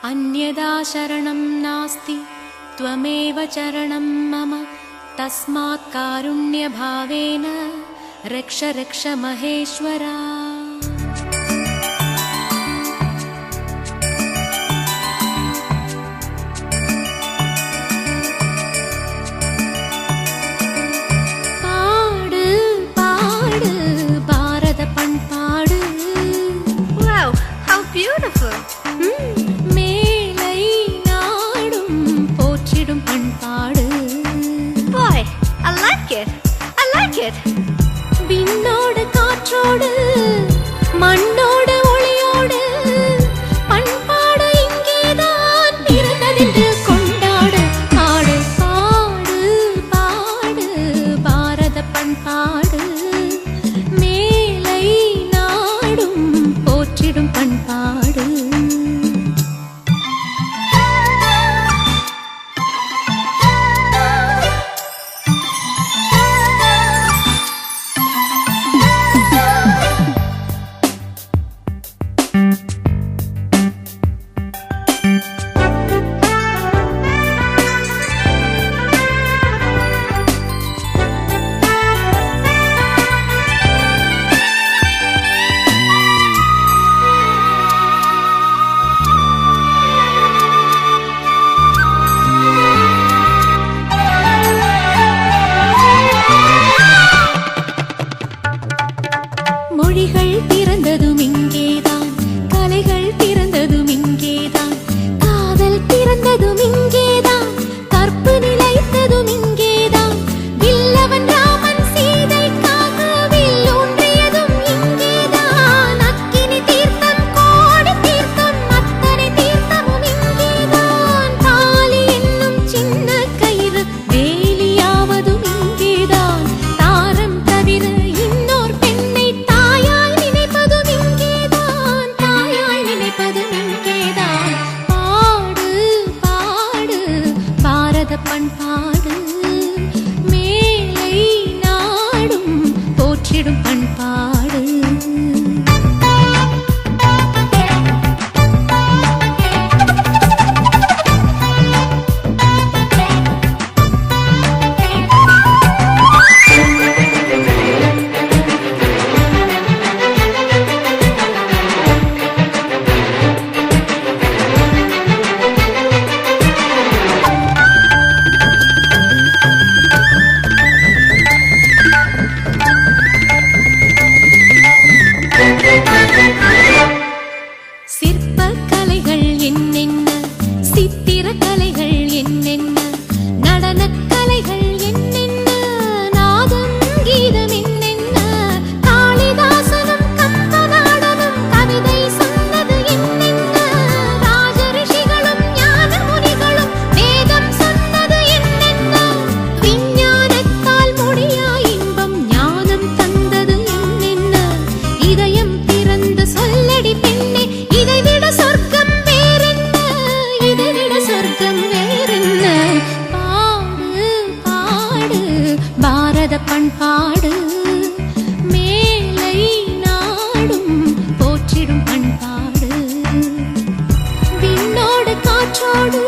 अन्यदा शरणं नास्ति त्वमेव चरणं मम तस्मात् कारुण्यभावेन रक्ष रक्ष Maheshwara. पाडु पाडु Bharat पण्पाडु। Wow, how beautiful! Boy, I like it. I like it. விண்ணோடு காற்றோடு மண்ணோடு ஒளியோடு பண்பாடு இங்கேதான் பிறந்ததென்று கொண்டாடு. பாடு பாடு பாடு பாரத பண்பாடு மேலை நாடும் போற்றிடும் பண்பாடு. மொழிகள் பிறந்ததும் இங்கேதான், கலைகள் பிறந்ததும் இங்கேதான், காதல் பிறந்ததும் இங்கேதான், கற்பு நிலைத்ததும் இங்கேதான், வில்லவன் ராமன் சீதைக்காக வில்லூன்றியதும் இங்கேதான், அக்கினி தீர்த்தம் கோடி தீர்த்தம் அத்தனை தீர்த்தமும் இங்கேதான், தாலி என்னும் சின்ன கயிறு வேலியாவதும் இங்கேதான், தாரம் தவிர இன்னோர் பெண்ணை பண்பாடு மேலை நாடும் போற்றிடும் பண்பாடு. சிற்பக்கலைகள் என்னென்ன, சித்திரக்கலைகள் என்னென்ன, நடனக்கலைகள் என்னென்ன, நாதம் கீதம் என்னென்ன, காளிதாசனும் கம்பநாடனும் கவிதை சொன்னது என்னென்ன, ராஜரிஷிகளும் ஞான முனிகளும் வேதம் சொன்னது என்னென்ன, விஞ்ஞானத்தால் முடியா இன்பம் ஞானம் தந்தது என்னென்ன, இதயம் திறந்து சொல்லடி பெண்ணே இதைவிட சொர்க்கம் வேறென்ன, இதைவிட சொர்க்கம் வேறென்ன. பாடு பாடு பாரத பண்பாடு மேலை நாடும் போற்றிடும் பண்பாடு. விண்ணோடு காற்றோடு